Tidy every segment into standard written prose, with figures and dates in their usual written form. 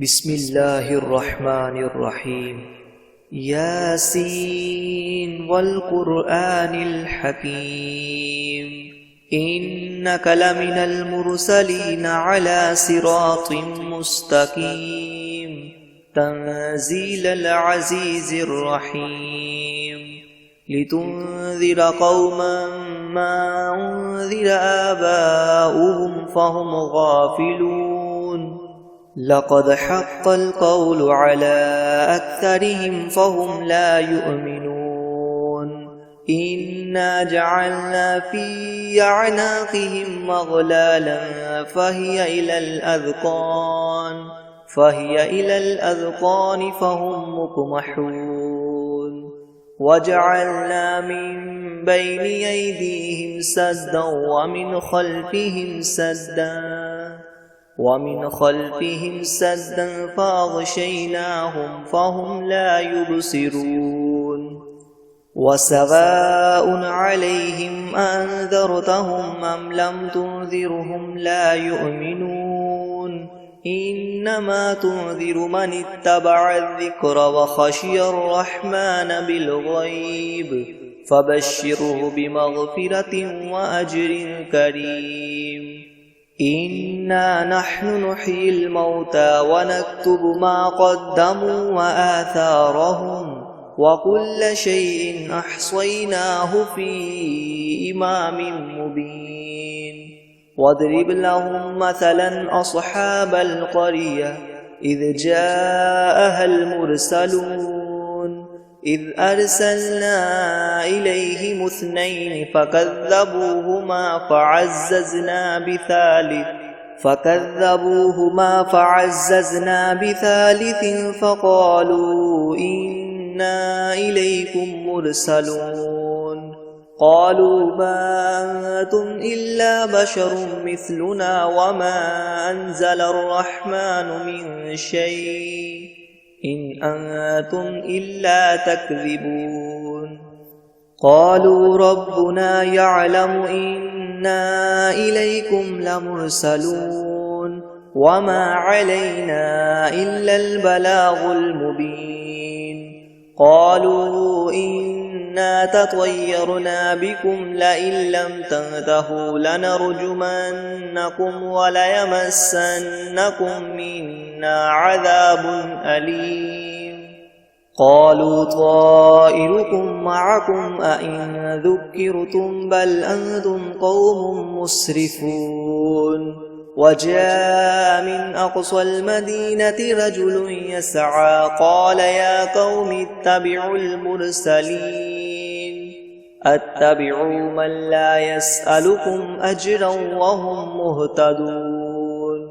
بسم الله الرحمن الرحيم. ياسين والقرآن الحكيم إنك لمن المرسلين على صراط مستقيم تنزيل العزيز الرحيم لتنذر قوما ما أنذر آباؤهم فهم غافلون لقد حق القول على أكثرهم فهم لا يؤمنون إنا جعلنا في أعناقهم مغلالا فهي إلى الأذقان فهم مقمحون وجعلنا من بين أيديهم سدا ومن خلفهم سدا فأغشيناهم فهم لا يبصرون وسواء عليهم أنذرتهم أم لم تنذرهم لا يؤمنون إنما تنذر من اتبع الذكر وخشي الرحمن بالغيب فبشره بمغفرة وأجر كريم. إنا نحن نحيي الموتى ونكتب ما قدموا وآثارهم وكل شيء أحصيناه في إمام مبين. واضرب لهم مثلا أصحاب القرية إذ جاءها المرسلون إذ أرسلنا إليهم 2 فكذبوهما فعززنا بثالث فقالوا إنا إليكم مرسلون قالوا ما أنتم إلا بشر مثلنا وما أنزل الرحمن من شيء إن أنتم إلا تكذبون. قالوا ربنا يعلم إنا إليكم لمرسلون وما علينا إلا البلاغ المبين. قالوا إنا تطيرنا بكم لئن لم تنتهوا لنرجمنكم وليمسنكم منا عذاب أليم. قالوا طائركم معكم أئن ذكرتم بل أنتم قوم مسرفون. وجاء من أقصى المدينة رجل يسعى قال يا قوم اتبعوا المرسلين اتبعوا من لا يسألكم أجرا وهم مهتدون.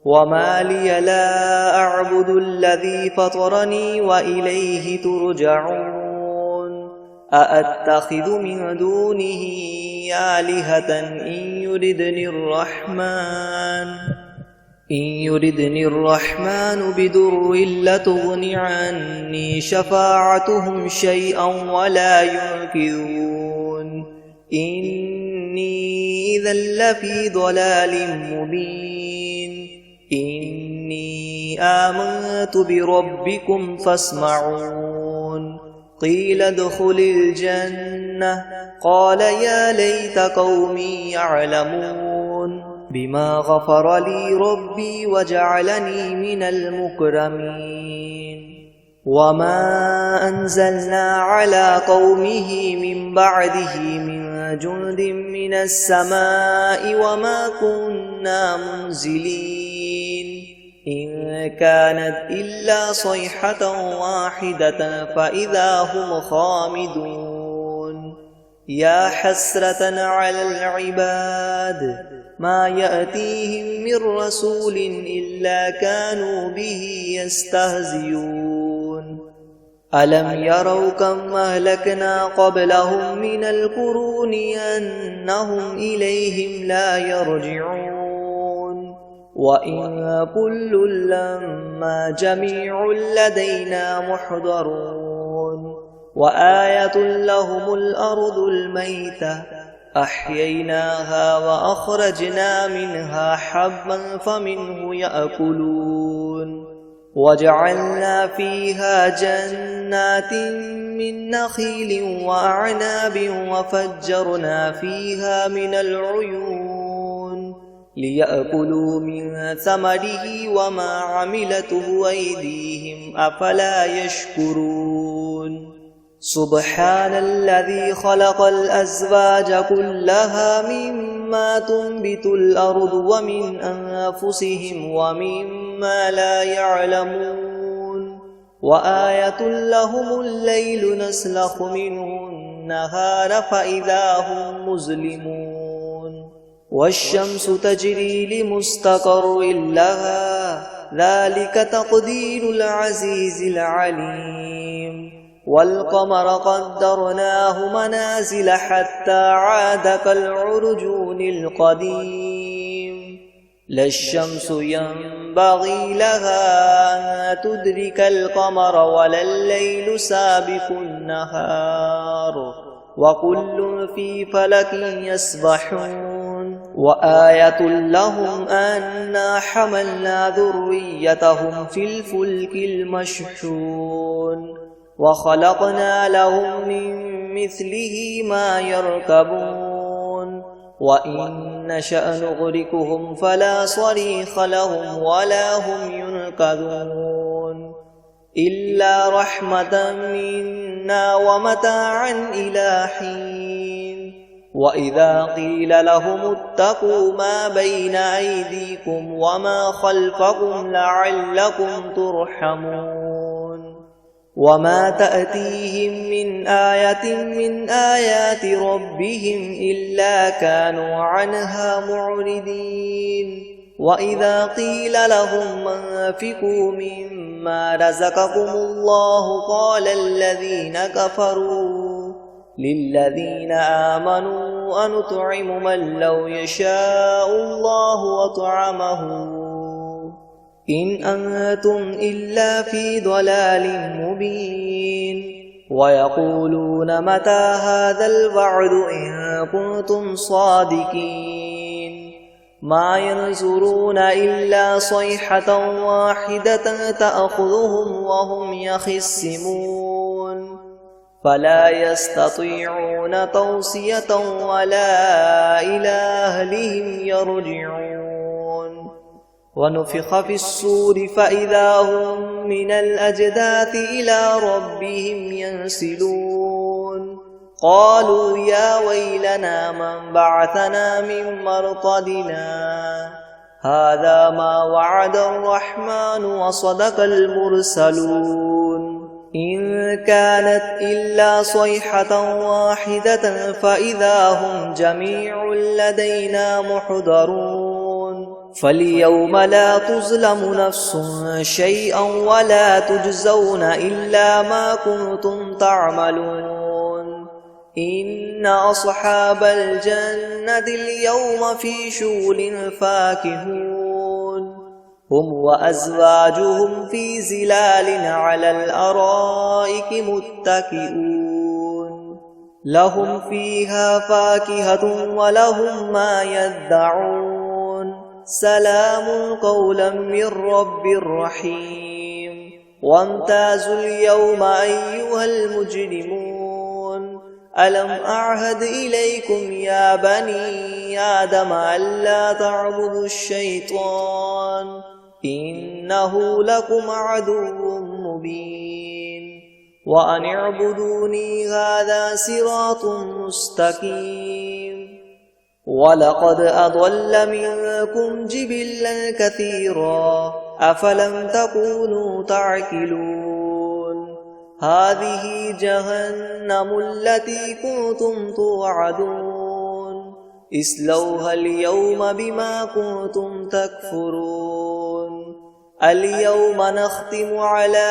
وما لي لا أعبد الذي فطرني وإليه ترجعون. أأتخذ من دونه آلهة إن يردني الرحمن بدر لتغن عني شفاعتهم شيئا ولا ينقذون. إني إذا لفي ضلال مبين. إني آمنت بربكم فاسمعون. قيل ادخل الجنة قال يا ليت قومي يعلمون بما غفر لي ربي وجعلني من المكرمين. وما أنزلنا على قومه من بعده من جند من السماء وما كنا منزلين إن كانت إلا صيحة واحدة فإذا هم خامدون. يا حسرة على العباد ما يأتيهم من رسول إلا كانوا به يستهزئون. ألم يروا كم أهلكنا قبلهم من القرون أنهم إليهم لا يرجعون. وإن كل لما جميع لدينا محضرون. وآية لهم الأرض الميتة أحييناها وأخرجنا منها حبا فمنه يأكلون وجعلنا فيها جنات من نخيل وأعناب وفجرنا فيها من العيون ليأكلوا من ثمره وما عملته أيديهم أفلا يشكرون سبحان الذي خلق الأزواج كلها مما تنبت الأرض ومن أنفسهم ومما لا يعلمون وآية لهم الليل نسلخ منه النهار فإذا هم مظلمون والشمس تجري لمستقر لها ذلك تقدير العزيز العليم والقمر قدرناه منازل حتى عاد كالعرجون القديم لا الشمس ينبغي لها أن تدرك القمر ولا الليل سابق النهار وكل في فلك يسبحون وآية لهم أنا حملنا ذريتهم في الفلك المشحون وخلقنا لهم من مثله ما يركبون وإن نشأ نغرقهم فلا صريخ لهم ولا هم ينقذون إلا رحمة منا ومتاعا إلى حين وإذا قيل لهم اتقوا ما بين أيديكم وما خلفكم لعلكم ترحمون وما تأتيهم من آية من آيات ربهم إلا كانوا عنها معرضين وإذا قيل لهم أنفقوا مما رزقكم الله قال الذين كفروا للذين آمنوا أنطعم من لو يشاء الله وطعمه إن أنتم إلا في ضلال مبين ويقولون متى هذا الوعد إن كنتم صادقين ما ينظرون إلا صيحة واحدة تأخذهم وهم يخصمون فلا يستطيعون توصية ولا إلى أهلهم يرجعون ونفخ في الصور فإذا هم من الأجداث إلى ربهم ينسلون قالوا يا ويلنا من بعثنا من مرقدنا هذا ما وعد الرحمن وصدق المرسلون إن كانت إلا صيحة واحدة فإذا هم جميع لدينا محضرون فاليوم لا تظلم نفس شيئا ولا تجزون إلا ما كنتم تعملون إن أصحاب الجنة اليوم في شغل فاكهون هم وأزواجهم في ظلال على الأرائك متكئون لهم فيها فاكهة ولهم ما يدعون سلام قولا من رب رحيم وامتازوا اليوم أيها المجرمون ألم أعهد إليكم يا بني آدم ألا تعبدوا الشيطان إنه لكم عدو مبين وأن اعبدوني هذا صراط مستقيم ولقد أضل منكم جبلا كثيرا أفلم تكونوا تعقلون هذه جهنم التي كنتم توعدون اصلوها اليوم بما كنتم تكفرون اليوم نختم على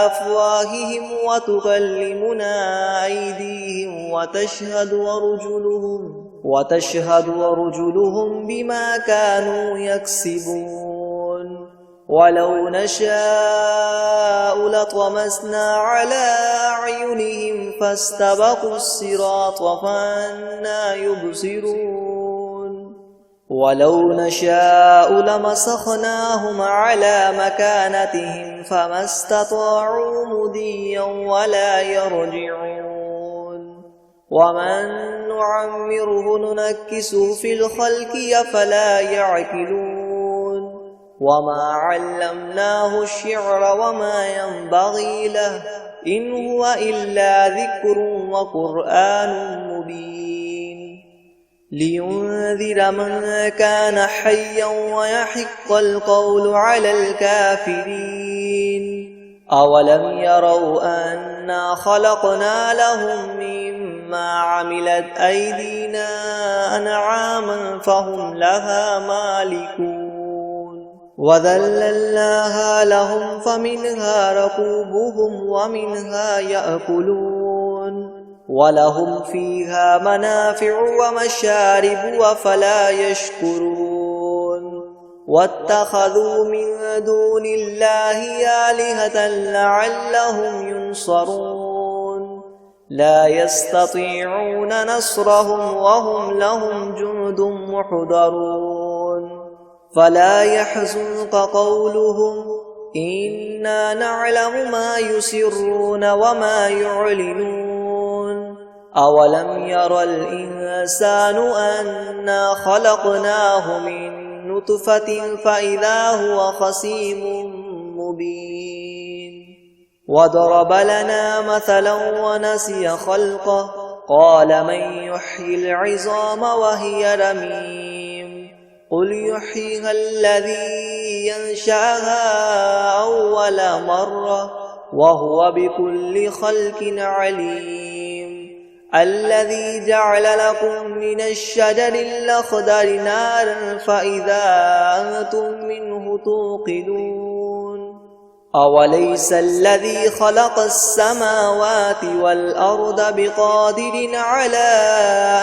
أفواههم وتكلمنا أيديهم وتشهد أرجلهم بما كانوا يكسبون ولو نشاء لطمسنا على أعينهم فاستبقوا الصراط فأنى يبصرون ولو نشاء لمسخناهم على مكانتهم فما استطاعوا مضيا ولا يرجعون ومن نعمره ننكسه في الخلق أفلا يعقلون وما علمناه الشعر وما ينبغي له إن هو إلا ذكر وقرآن مبين لينذر من كان حيا ويحق القول على الكافرين أولم يروا أنا خلقنا لهم مما عملت أيدينا أنعاما فهم لها مالكون وذللناها لهم فمنها ركوبهم ومنها يأكلون ولهم فيها منافع ومشارب أفلا يشكرون واتخذوا من دون الله آلهة لعلهم ينصرون لا يستطيعون نصرهم وهم لهم جند محضرون فلا يحزنك قولهم إنا نعلم ما يسرون وما يعلنون أولم ير الإنسان أنا خلقناه من نطفة فإذا هو خصيم مبين وضرب لنا مثلا ونسي خلقه قال من يحيي العظام وهي رميم قل يحييها الذي ينشأها أول مرة وهو بكل خلق عليم الذي جعل لكم من الشجر الأخضر نارا فإذا أنتم منه توقدون أوليس الذي خلق السماوات والأرض بقادر على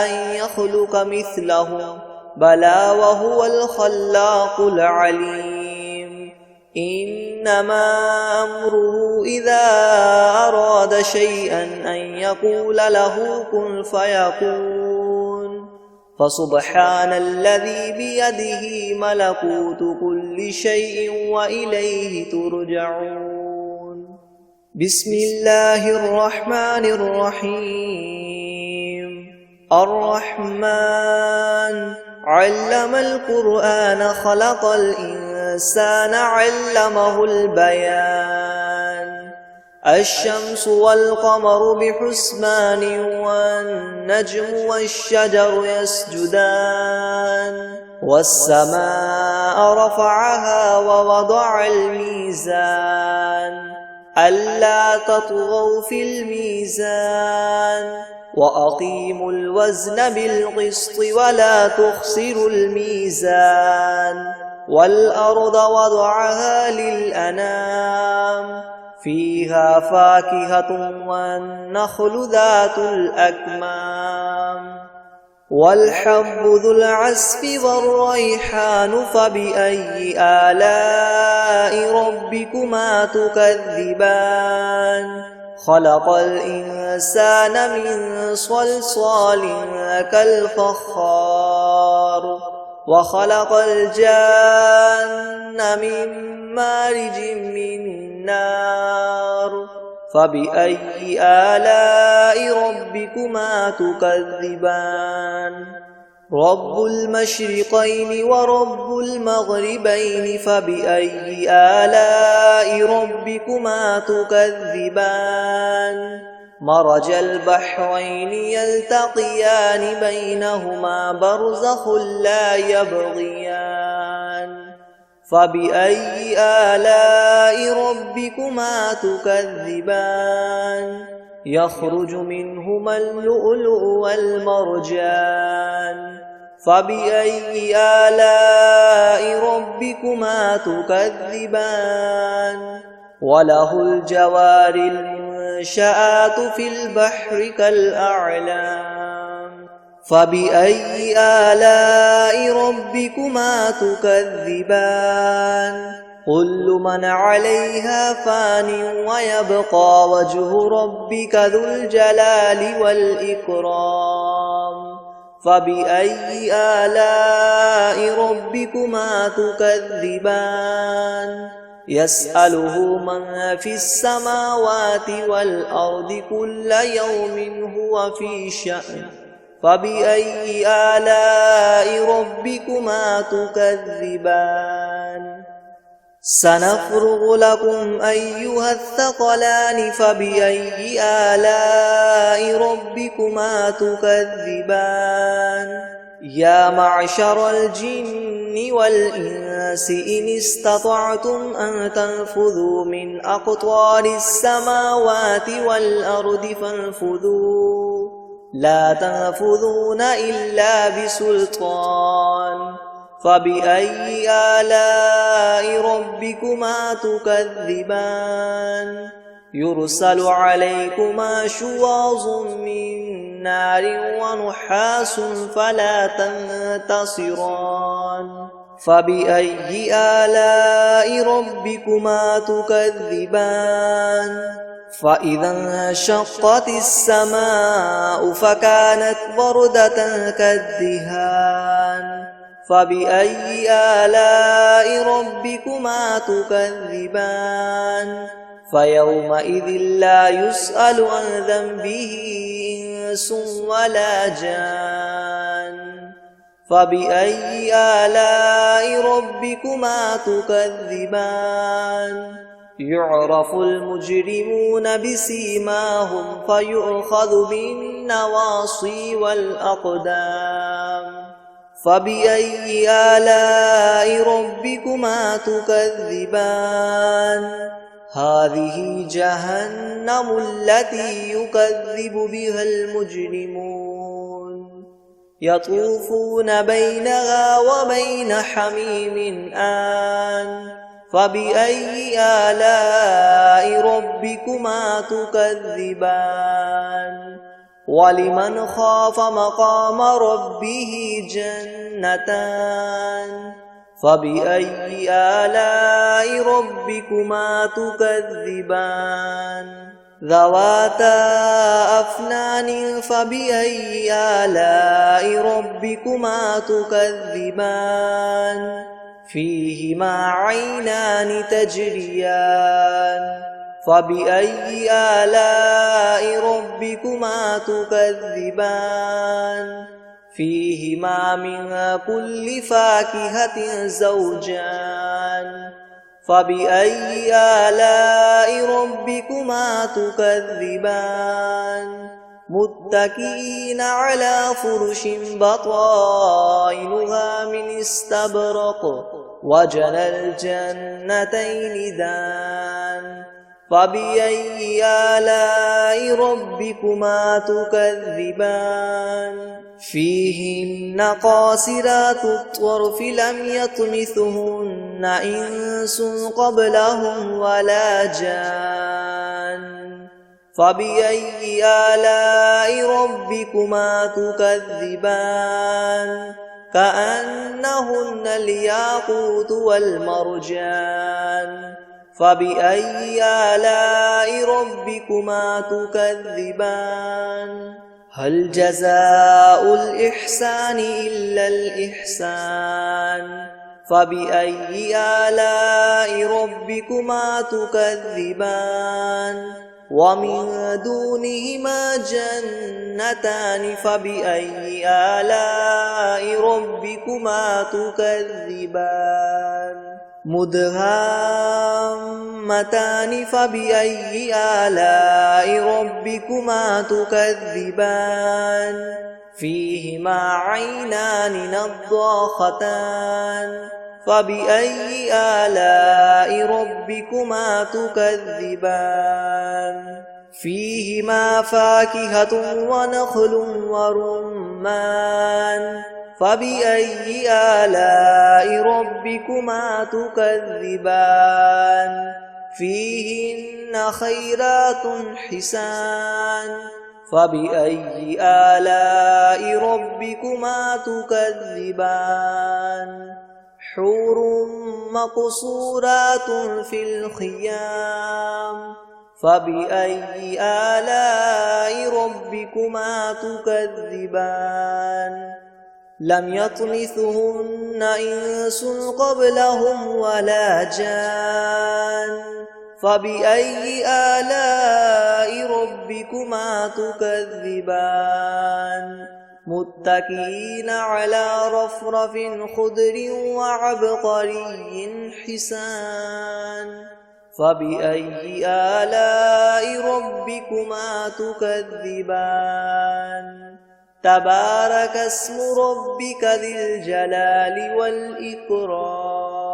أن يخلق مثلهم بلى وهو الخلاق العليم إنما أمره إذا أراد شيئا أن يقول له كن فيكون فسبحان الذي بيده ملكوت كل شيء وإليه ترجعون بسم الله الرحمن الرحيم الرحمن علم القرآن خلق الإنسان علمه البيان الشمس والقمر بحسبان والنجم والشجر يسجدان والسماء رفعها ووضع الميزان ألا تطغوا في الميزان وأقيموا الوزن بالقسط ولا تخسروا الميزان والأرض وضعها للأنام فيها فاكهة والنخل ذات الأكمام والحب ذو العصف والريحان فبأي آلاء ربكما تكذبان خلق الإنسان من صلصال كالفخار وخلق الجان من مارج من نار فبأي آلاء ربكما تكذبان رب المشرقين ورب المغربين فبأي آلاء ربكما تكذبان مرج البحرين يلتقيان بينهما برزخ لا يبغيان فبأي آلاء ربكما تكذبان يخرج منهما اللؤلؤ والمرجان فبأي آلاء ربكما تكذبان وله الجوار المنشآت في البحر كالأعلام فبأي آلاء ربكما تكذبان كل من عليها فان ويبقى وجه ربك ذو الجلال والإكرام فبأي آلاء ربكما تكذبان يسأله من في السماوات والأرض كل يوم هو في شأن فبأي آلاء ربكما تكذبان سنفرغ لكم أيها الثقلان فبأي آلاء ربكما تكذبان يا معشر الجن والإنس إن استطعتم أن تنفذوا من أقطار السماوات والأرض فانفذوا لا تنفذون إلا بسلطان فبأي آلاء ربكما تكذبان يرسل عليكما شواظ من نار ونحاس فلا تنتصران فبأي آلاء ربكما تكذبان فإذا انشقت السماء فكانت وردة كالدهان فبأي آلاء ربكما تكذبان فيومئذ لا يسأل عن ذنبه إنس ولا جان فبأي آلاء ربكما تكذبان يعرف المجرمون بسيماهم فيؤخذ بالنواصي والأقدام فبأي آلاء ربكما تكذبان هذه جهنم التي يكذب بها المجرمون يطوفون بينها وبين حميم آن فبأي آلاء ربكما تكذبان ولمن خاف مقام ربه جنتان فبأي آلاء ربكما تكذبان ذواتا أفنان فبأي آلاء ربكما تكذبان فيهما عينان تجريان فبأي آلاء ربكما تكذبان فيهما من كل فاكهة زوجان فبأي آلاء ربكما تكذبان متكئين على فرش بطائنها من استبرق وجنى الجنتين دان فبأي آلاء ربكما تكذبان فيهن قاصرات الطرف لم يطمثهن إنس قبلهم ولا جان فبأي آلاء ربكما تكذبان كأنهن الياقوت والمرجان فبأي آلاء ربكما تكذبان هل جزاء الإحسان إلا الإحسان فبأي آلاء ربكما تكذبان ومن دونهما جنتان فبأي آلاء ربكما تكذبان مدهامتان فبأي آلاء ربكما تكذبان فيهما عينان نضاختان فبأي آلاء ربكما تكذبان فيهما فاكهة ونخل ورمان فبأي آلاء ربكما تكذبان فيهن خيرات حسان فبأي آلاء ربكما تكذبان حور مقصورات في الخيام فبأي آلاء ربكما تكذبان لم يطمثهن إنس قبلهم ولا جان فبأي آلاء ربكما تكذبان متكئين على رفرف خضر وعبقري حسان فبأي آلاء ربكما تكذبان تبارك اسم ربك ذي الجلال والإكرام